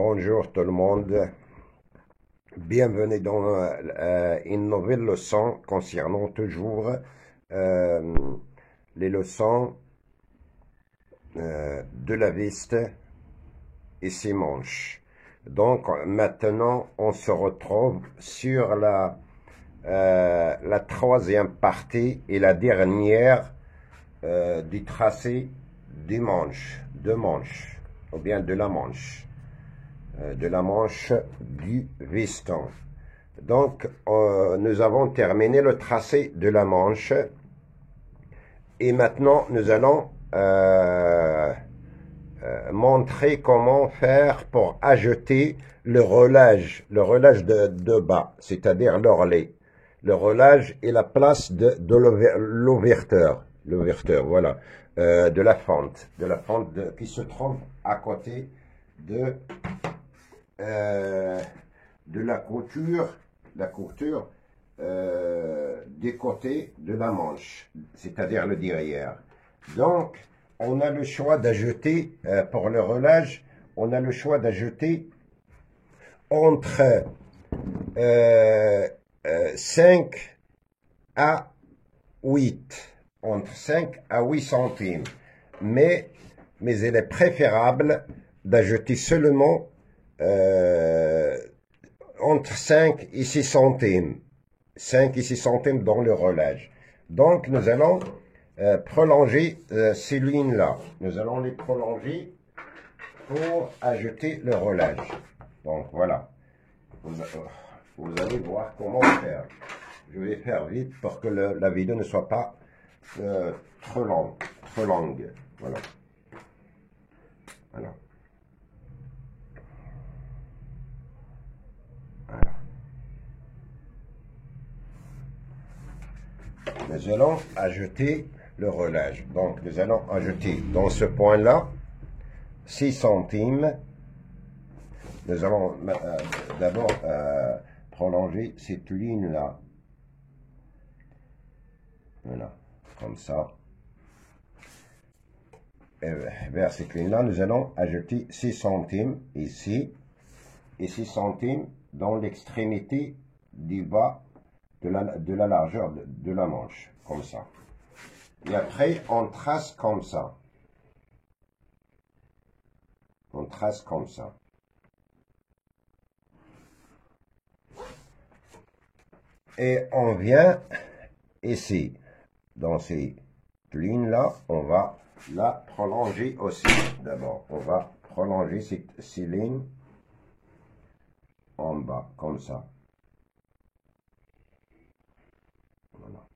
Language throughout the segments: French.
Bonjour tout le monde, bienvenue dans une nouvelle leçon concernant toujours les leçons de la veste et ses manches. Donc maintenant on se retrouve sur la troisième partie et la dernière du tracé du manche, ou bien de la manche du veston. Donc nous avons terminé le tracé de la manche et maintenant nous allons montrer comment faire pour ajouter le relâche de bas, c'est-à-dire l'ourlet, le relâche et la place de l'ouverture, voilà, de la fente qui se trouve à côté de la couture, des côtés de la manche, c'est-à-dire le derrière. Donc, on a le choix d'ajouter, pour le relâche, on a le choix d'ajouter entre 5 à 8, entre 5 à 8 centimes. Mais il est préférable d'ajouter seulement entre 5 et 6 centimes. 5 et 6 centimes dans le relâche. Donc, nous allons prolonger ces lignes-là. Nous allons les prolonger pour ajouter le relâche. Donc, voilà. Vous allez voir comment faire. Je vais faire vite pour que la vidéo ne soit pas trop longue. Voilà. Voilà. Nous allons ajouter le relâche. Donc, nous allons ajouter dans ce point-là 6 centimes. Nous allons d'abord prolonger cette ligne-là. Voilà, comme ça. Et vers cette ligne-là, nous allons ajouter 6 centimes ici et 6 centimes dans l'extrémité du bas de la largeur de la manche, comme ça. Et après, on trace comme ça. On trace comme ça. Et on vient ici, dans ces lignes-là, on va la prolonger aussi. D'abord, on va prolonger ces lignes en bas, comme ça. Voilà.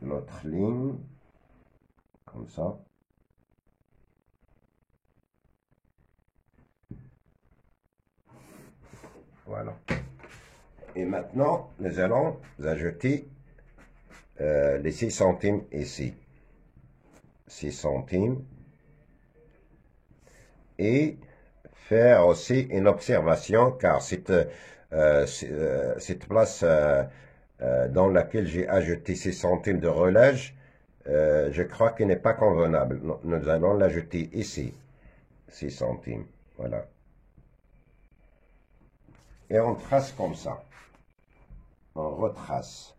L'autre ligne, comme ça. Voilà. Et maintenant, nous allons ajouter les 6 centimes ici. 6 centimes. Et faire aussi une observation, car cette place dans laquelle j'ai ajouté 6 centimes de relâche, je crois qu'elle n'est pas convenable. Nous allons l'ajouter ici, 6 centimes. Voilà. Et on trace comme ça. On retrace.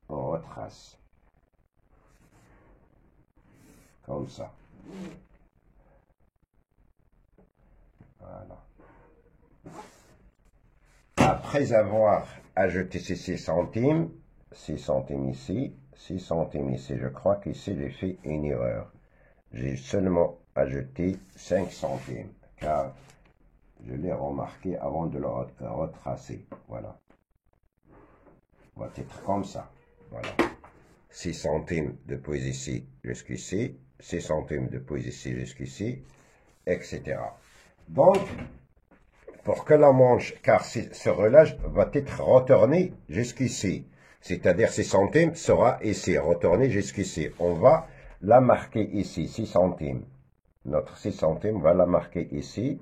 Comme ça. Voilà. Après avoir ajouté ces 6 centimes ici, 6 centimes ici, je crois qu'ici j'ai fait une erreur. J'ai seulement ajouté 5 centimes, car je l'ai remarqué avant de le retracer. Voilà. On va être comme ça. Voilà. 6 centimes depuis ici jusqu'ici, 6 centimes depuis ici jusqu'ici, etc. Donc, pour que la manche, car ce relâche va être retourné jusqu'ici, c'est-à-dire 6 centimes sera ici, retourné jusqu'ici. On va la marquer ici, 6 centimes. Notre 6 centimes va la marquer ici,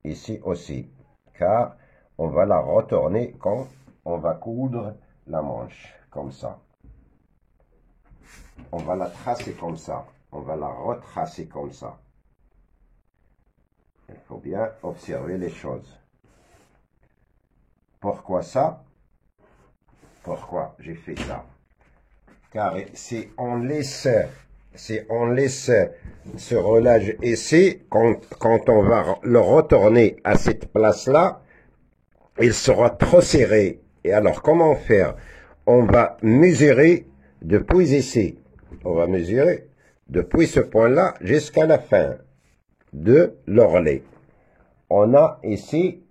ici aussi, car on va la retourner quand on va coudre la manche, comme ça. On va la tracer comme ça. on va la retracer comme ça. Il faut bien observer les choses. Pourquoi ça? Pourquoi j'ai fait ça? Car si on laisse ce relâche ici, quand on va le retourner à cette place-là, il sera trop serré. Et alors, comment faire? On va mesurer depuis ici. On va mesurer depuis ce point-là jusqu'à la fin de l'ourlet. On a ici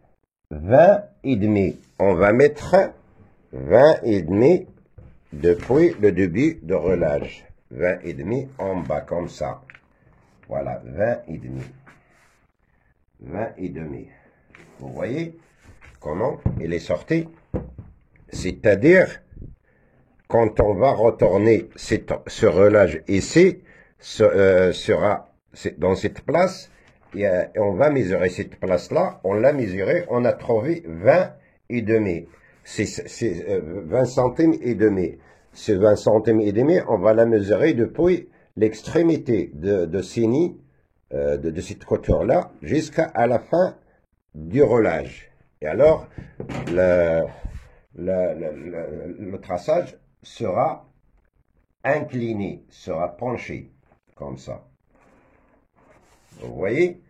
20 et demi. On va mettre 20 et demi depuis le début de relâche. 20 et demi en bas, comme ça. Voilà, 20 et demi. 20 et demi. Vous voyez comment il est sorti? C'est-à-dire, quand on va retourner ce relâche ici, sera dans cette place, et on va mesurer cette place-là, on l'a mesuré, on a trouvé 20 et demi. C'est 20 centimes et demi. Ce 20 centimes et demi, on va la mesurer depuis l'extrémité de Sini, de cette couture-là, jusqu'à la fin du relâche. Et alors, le traçage sera incliné, sera penché, comme ça. Vous voyez?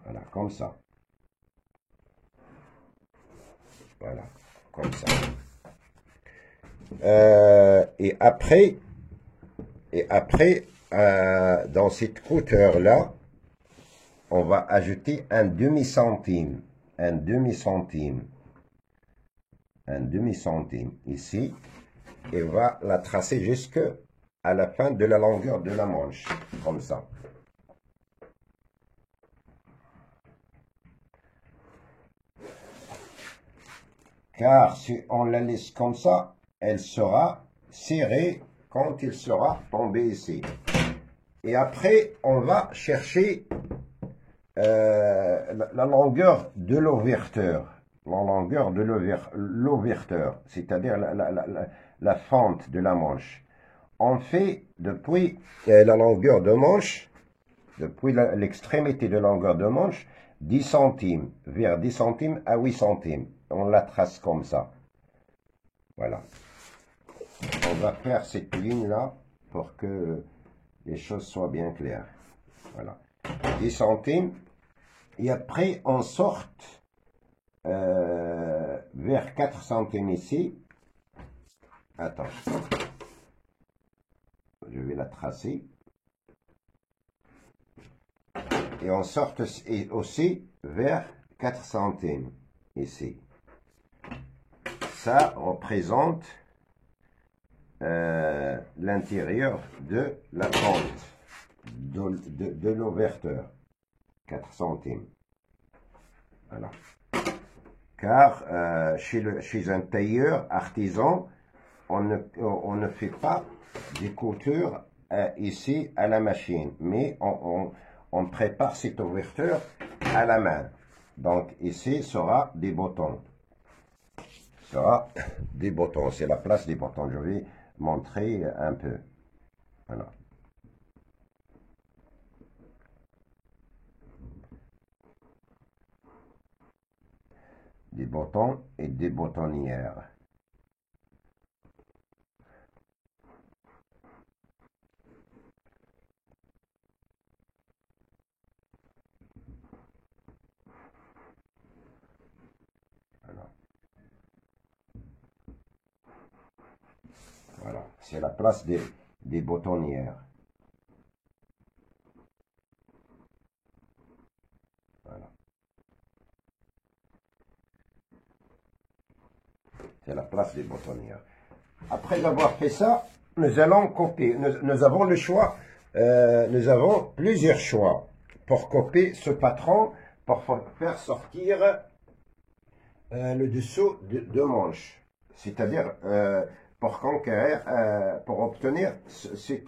Voilà, comme ça. Voilà, comme ça. Et après, dans cette couture-là, on va ajouter un demi-centime. Un demi-centime ici. Et on va la tracer jusqu'à la fin de la longueur de la manche. Comme ça. Car si on la laisse comme ça, elle sera serrée quand il sera tombé ici. Et après, on va chercher la longueur de l'ouverture. La longueur de l'ouverture, c'est-à-dire la fente de la manche. On fait depuis la longueur de manche, depuis l'extrémité de longueur de manche, 10 centimes, vers 10 centimes à 8 centimes. On la trace comme ça. Voilà. On va faire cette ligne-là pour que les choses soient bien claires. Voilà. 10 centimes. Et après, on sort vers 4 centimes ici. Attends. Je vais la tracer. Et on sort aussi vers 4 centimes ici. Ça représente l'intérieur de la pente de l'ouverture. 4 centimes. Voilà. Car chez un tailleur artisan, on ne fait pas des coutures ici à la machine, mais on prépare cette ouverture à la main. Donc ici sera des boutons. Sera des boutons. C'est la place des boutons. Je vais montrer un peu. Voilà. Des boutons et des boutonnières. Voilà, c'est la place des boutonnières. Voilà. C'est la place des boutonnières. Après avoir fait ça, nous allons copier. Nous avons le choix, nous avons plusieurs choix pour copier ce patron, pour faire sortir le dessous de manche. C'est-à-dire pour conquérir, pour obtenir cette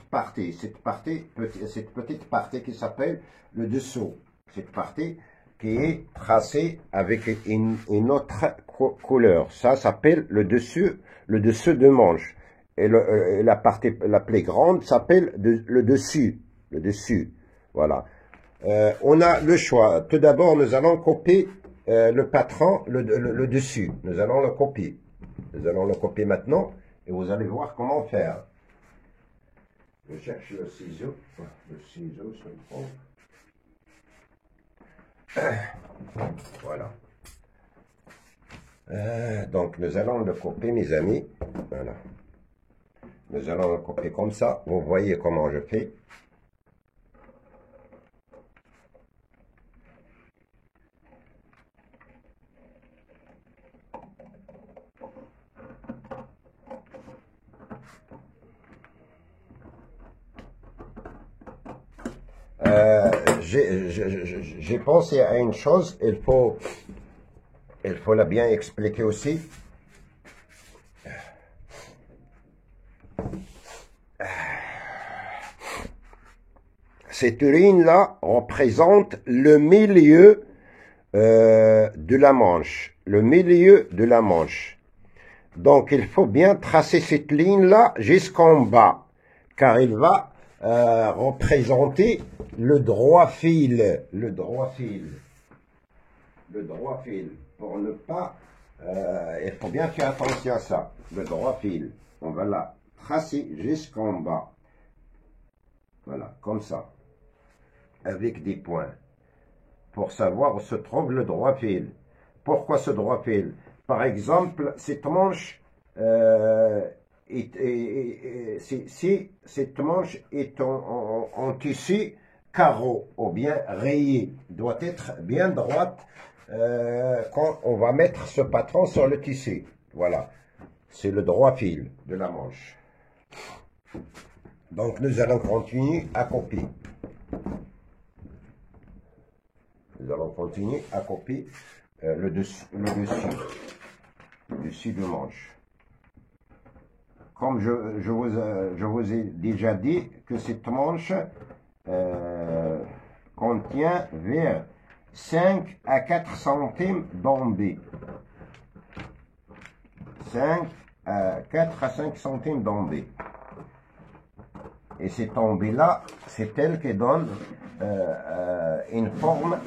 petite partie qui s'appelle le dessous. Cette partie qui est tracée avec une autre couleur. Ça s'appelle le dessus de manche. Et la partie la plus grande s'appelle le dessus. Le dessus. Voilà. On a le choix. Tout d'abord, nous allons copier le patron, le dessus. Nous allons le copier. Nous allons le copier maintenant et vous allez voir comment faire. Je cherche le ciseau. Le ciseau se prend. Voilà. Donc, nous allons le copier, mes amis. Voilà. Nous allons le copier comme ça. Vous voyez comment je fais. J'ai pensé à une chose, il faut la bien expliquer aussi. Cette ligne-là représente le milieu de la manche. Le milieu de la manche. Donc, il faut bien tracer cette ligne-là jusqu'en bas, car il va représenter le droit fil. Le droit fil. Le droit fil. Pour ne pas... il faut bien faire attention à ça. Le droit fil. On va la tracer jusqu'en bas. Voilà, comme ça. Avec des points. Pour savoir où se trouve le droit fil. Pourquoi ce droit fil? Par exemple, cette manche, si cette manche est en tissu carreau ou bien rayé, doit être bien droite quand on va mettre ce patron sur le tissu. Voilà, c'est le droit fil de la manche. Donc nous allons continuer à copier. Nous allons continuer à copier le dessus de manche. Comme je vous ai déjà dit que cette manche contient vers 5 à 4 centimes d'embais. 4 à 5 centimes d'embais. Et cet embais-là, c'est elle qui donne une forme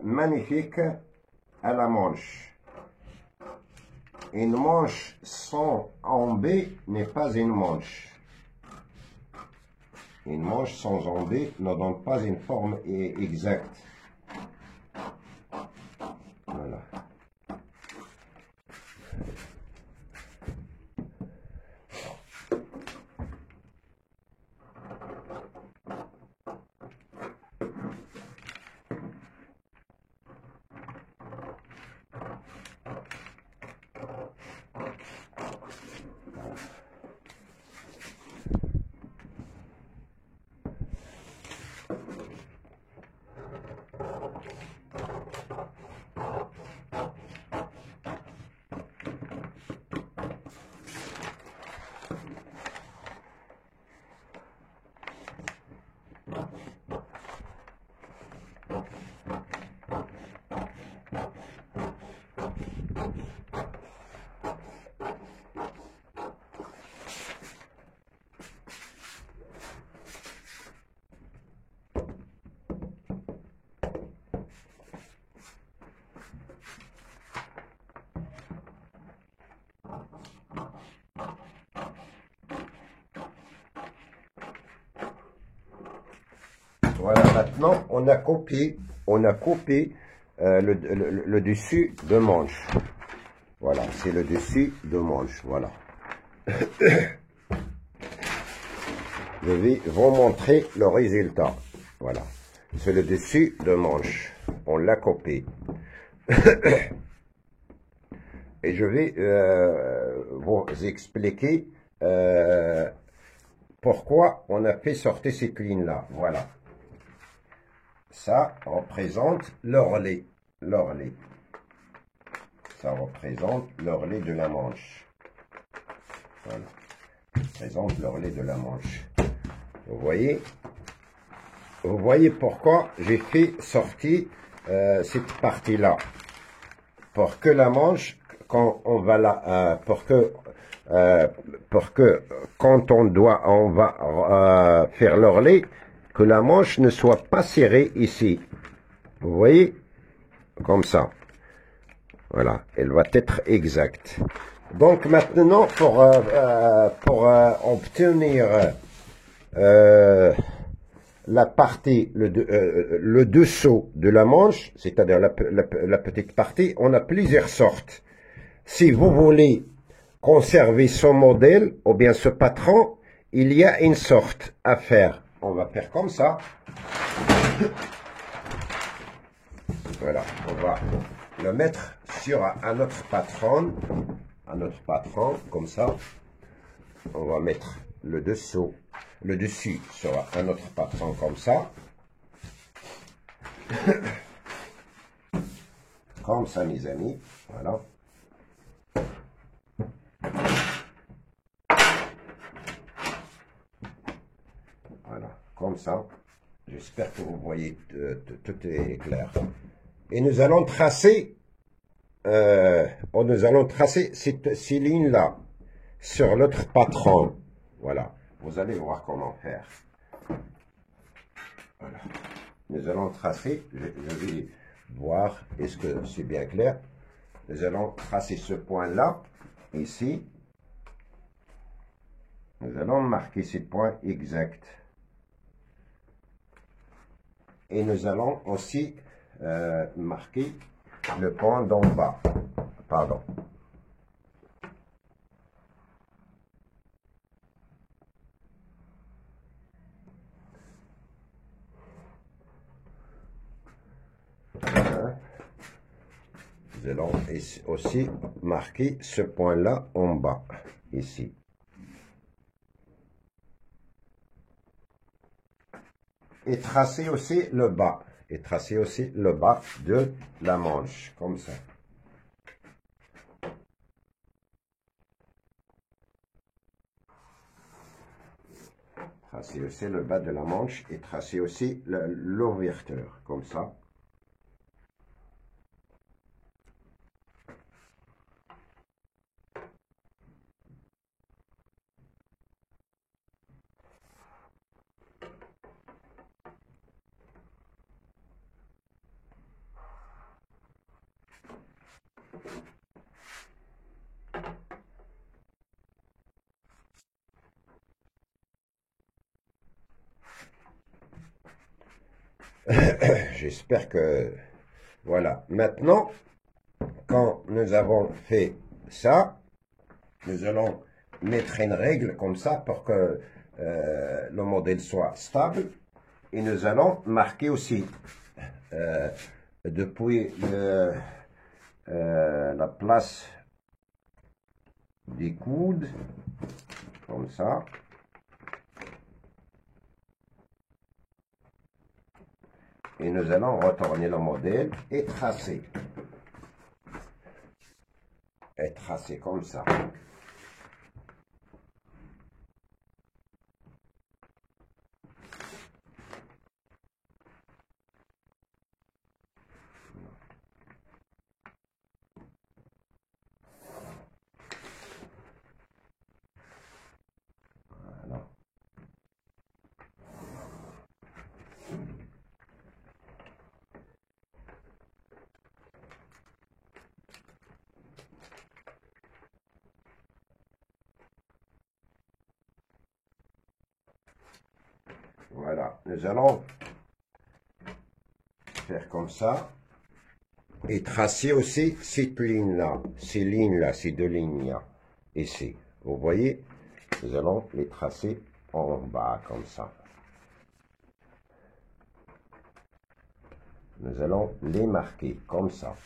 magnifique à la manche. Une manche sans embais n'est pas une manche. Une manche sans embais ne donne pas une forme exacte. Voilà. Voilà, maintenant on a copié le dessus de manche. Voilà, c'est le dessus de manche. Voilà. Je vais vous montrer le résultat. Voilà, c'est le dessus de manche. On l'a copié. Et je vais vous expliquer pourquoi on a fait sortir cette ligne-là. Voilà. Ça représente l'orlet. L'orlet. Ça représente l'orlet de la manche. Voilà. Ça représente l'orlet de la manche. Vous voyez pourquoi j'ai fait sortir cette partie-là. Pour que la manche, quand on va la... pour que pour que quand on va faire l'ourlet, que la manche ne soit pas serrée ici. Vous voyez? Comme ça. Voilà, elle va être exacte. Donc maintenant, pour obtenir la partie, le dessous de la manche, c'est-à-dire la petite partie, on a plusieurs sortes. Si vous voulez conserver ce modèle, ou bien ce patron, il y a une sorte à faire. On va faire comme ça. Voilà, on va le mettre sur un autre patron, comme ça. On va mettre le dessus sur un autre patron comme ça. Comme ça, mes amis, voilà. Voilà, comme ça. J'espère que vous voyez, tout est clair. Et nous allons tracer, ces lignes-là sur l'autre patron. Voilà, vous allez voir comment faire. Voilà. Nous allons tracer, je vais voir, est-ce que c'est bien clair? Nous allons tracer ce point-là, ici. Nous allons marquer ces points exacts. Et nous allons aussi marquer le point d'en bas. Pardon. Nous allons aussi marquer ce point-là en bas, ici. Et tracer aussi le bas. Et tracer aussi le bas de la manche, comme ça. Tracer aussi le bas de la manche et tracer aussi l'ouverture, comme ça. J'espère que... Voilà. Maintenant, quand nous avons fait ça, nous allons mettre une règle comme ça pour que le modèle soit stable. Et nous allons marquer aussi depuis la place des coudes, comme ça. Et nous allons retourner le modèle et tracer. Et tracer comme ça. Voilà. Voilà, nous allons faire comme ça et tracer aussi cette ligne-là, ces deux lignes-là, ici. Vous voyez, nous allons les tracer en bas comme ça. Nous allons les marquer comme ça.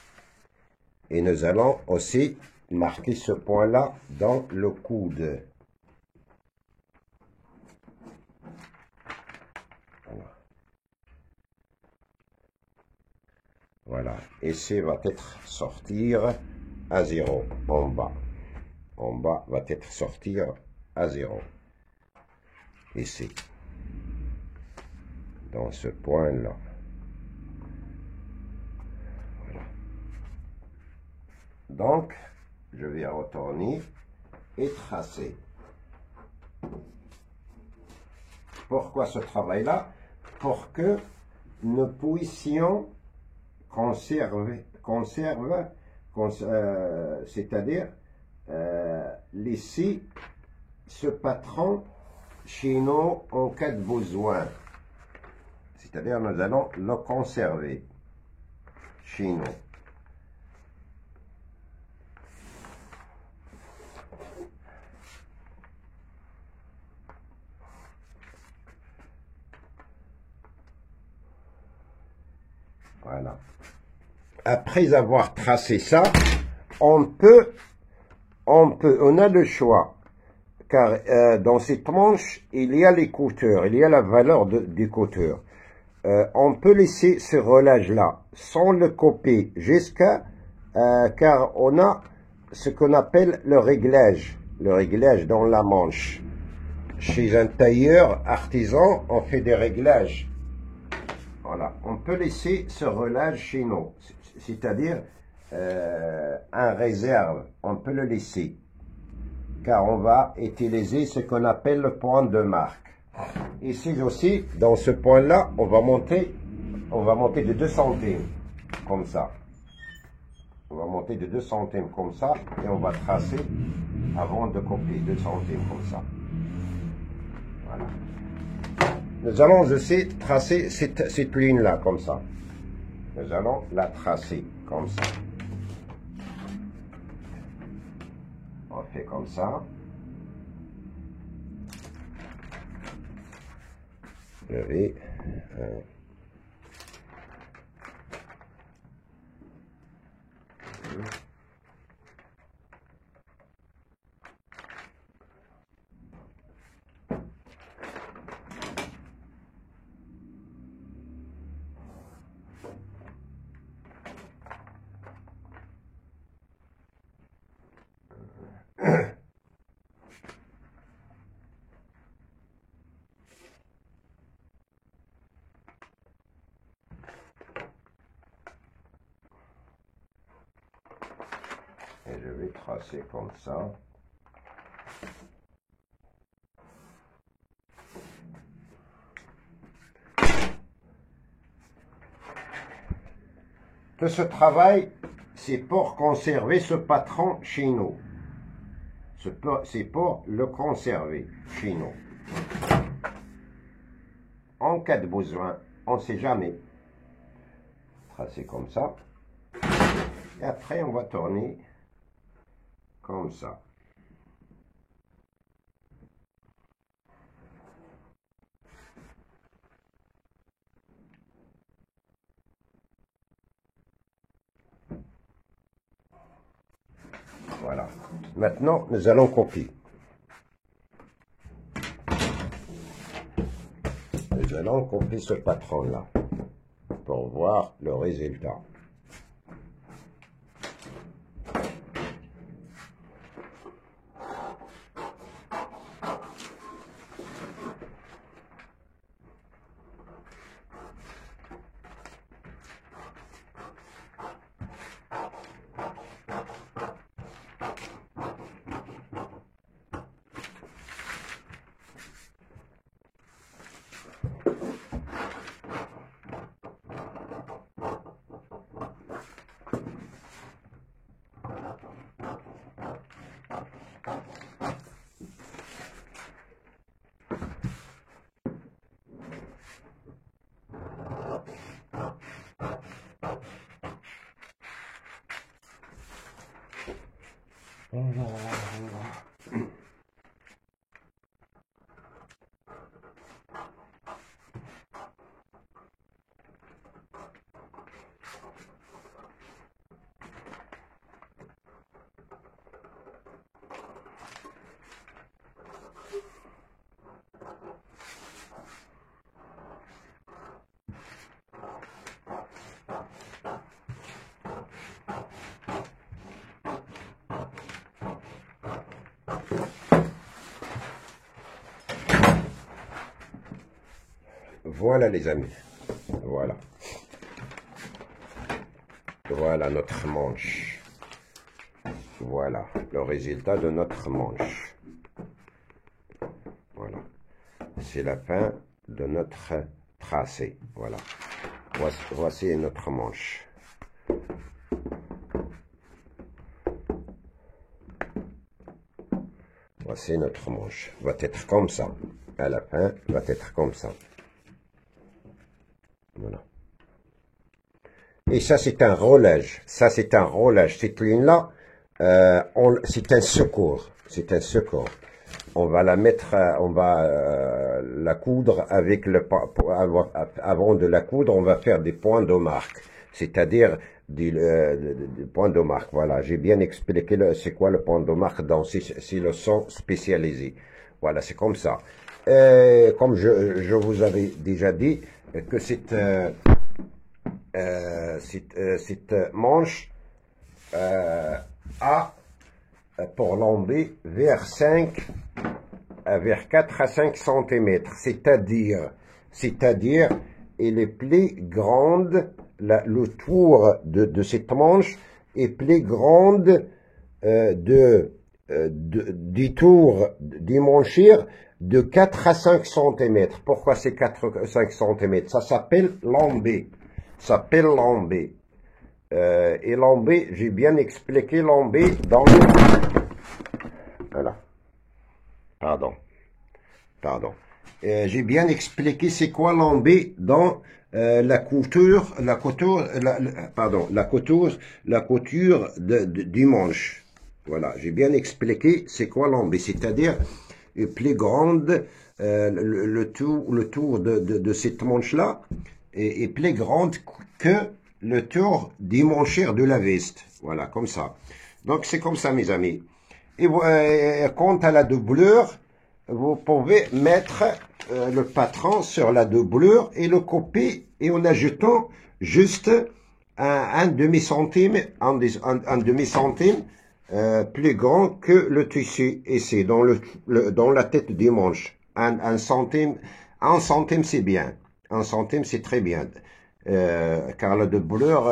Et nous allons aussi marquer ce point-là dans le coude. Voilà, et C va être sortir à 0 en bas. En bas va être sortir à 0. Ici. Dans ce point-là. Voilà. Donc, je vais retourner et tracer. Pourquoi ce travail-là? Pour que nous puissions c'est-à-dire laisser ce patron chez nous en cas de besoin. C'est-à-dire nous allons le conserver chez nous. Voilà. Après avoir tracé ça, on a le choix, car dans cette manche, il y a l'écouteur, il y a la valeur du écouteur. On peut laisser ce relâche-là sans le copier jusqu'à, car on a ce qu'on appelle le réglage dans la manche. Chez un tailleur artisan, on fait des réglages. Voilà, on peut laisser ce relâche chez nous, c'est-à-dire un réserve, on peut le laisser, car on va utiliser ce qu'on appelle le point de marque. Ici aussi, dans ce point-là, on va monter de 2 centimes, comme ça. On va monter de 2 centimes comme ça, et on va tracer avant de copier 2 centimes comme ça. Voilà. Nous allons aussi tracer cette ligne-là, comme ça. Nous allons la tracer, comme ça. On fait comme ça. Je vais... Et je vais tracer comme ça. Tout ce travail, c'est pour conserver ce patron chez nous. C'est pour le conserver chez nous. En cas de besoin, on ne sait jamais. Tracer comme ça. Et après, on va tourner comme ça. Voilà. Maintenant, nous allons copier. Nous allons copier ce patron-là pour voir le résultat. Voilà les amis, voilà. Voilà notre manche. Voilà, le résultat de notre manche. Voilà, c'est la fin de notre tracé. Voilà, voici notre manche. Voici notre manche. Va être comme ça. À la fin, va être comme ça. Voilà. Et ça, c'est un roulage. Ça, c'est un roulage. Cette ligne-là, c'est un secours. C'est un secours. On va la mettre, on va la coudre avec le, avant de la coudre, on va faire des points de marque. C'est-à-dire des points de marque. Voilà, j'ai bien expliqué c'est quoi le point de marque dans ces leçons spécialisées. Voilà, c'est comme ça. Comme je vous avais déjà dit, que cette manche a pour l'emblée vers 4 à 5 cm, c'est-à-dire, elle est plus grande, le tour de cette manche est plus grande du tour du manchir de 4 à 5 cm. Pourquoi c'est 4 à 5 cm? Ça s'appelle lambé. Ça s'appelle lambé. Et lambé, j'ai bien expliqué lambé dans le... Voilà. Pardon. J'ai bien expliqué c'est quoi lambé dans la couture du manche. Voilà, j'ai bien expliqué c'est quoi lambé, c'est-à-dire plus grande, le tour de cette manche-là est plus grande que le tour du manchir de la veste. Voilà, comme ça. Donc c'est comme ça, mes amis. Et quant à la doublure, vous pouvez mettre le patron sur la doublure et le copier et en ajoutant juste un demi-centime, un demi-centime plus grand que le tissu. Et c'est dans la tête du manche. Un centime c'est bien. Un centime c'est très bien. Car la doublure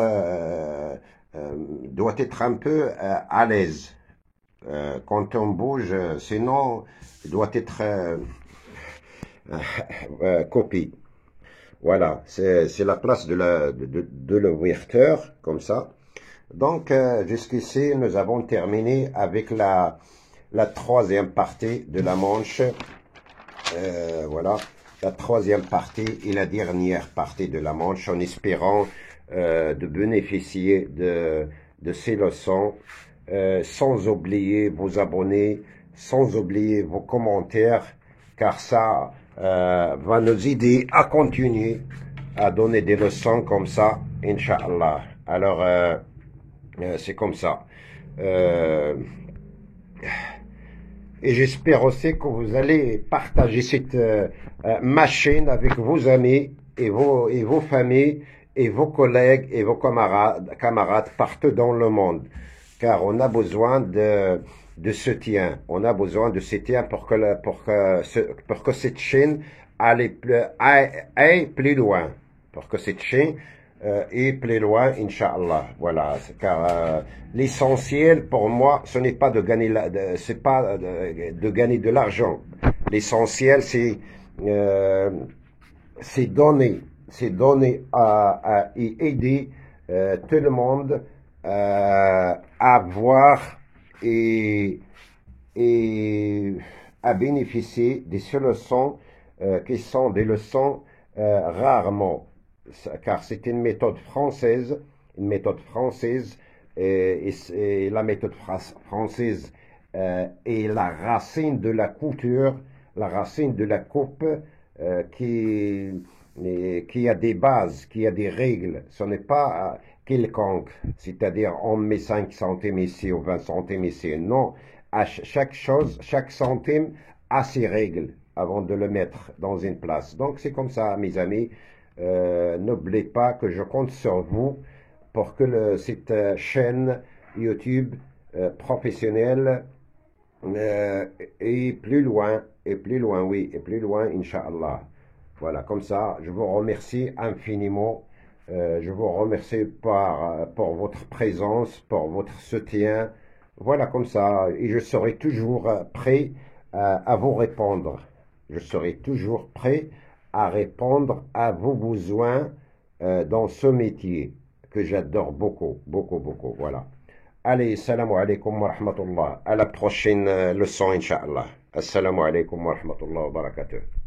doit être un peu à l'aise. Quand on bouge, sinon, il doit être copié. Voilà, c'est la place de l'ouverture, comme ça. Donc, jusqu'ici, nous avons terminé avec la troisième partie de la manche. Voilà, la troisième partie et la dernière partie de la manche, en espérant de bénéficier de ces leçons. Sans oublier vos abonnés, sans oublier vos commentaires, car ça va nous aider à continuer à donner des leçons comme ça, Inch'Allah. Alors, c'est comme ça. Et j'espère aussi que vous allez partager cette ma chaîne avec vos amis et vos familles et vos collègues et vos camarades partout dans le monde. Car on a besoin de soutien. On a besoin de soutien pour que cette chaîne aille plus loin. Pour que cette chaîne aille plus loin, Inch'Allah. Voilà. Car l'essentiel pour moi, ce n'est pas de gagner, de gagner de l'argent. L'essentiel, c'est donner. C'est donner et aider tout le monde à voir et à bénéficier de ces leçons qui sont des leçons rarement, car c'est une méthode française, et la méthode française est la racine de la couture, la racine de la coupe qui a des bases, qui a des règles. Ce n'est pas quelconque, c'est-à-dire on met 5 centimes ici ou 20 centimes ici. Non, à chaque centime a ses règles avant de le mettre dans une place. Donc c'est comme ça, mes amis. N'oubliez pas que je compte sur vous pour que cette chaîne YouTube professionnelle et plus loin, Inch'Allah. Voilà, comme ça, je vous remercie infiniment. Je vous remercie pour votre présence, pour votre soutien. Voilà, comme ça, et je serai toujours prêt à vous répondre. Je serai toujours prêt à répondre à vos besoins dans ce métier que j'adore beaucoup, beaucoup, beaucoup. Voilà. Allez, salam alaikum wa rahmatullah. À la prochaine leçon, Inch'Allah. Assalamu alaikum wa rahmatullah wa barakatuh.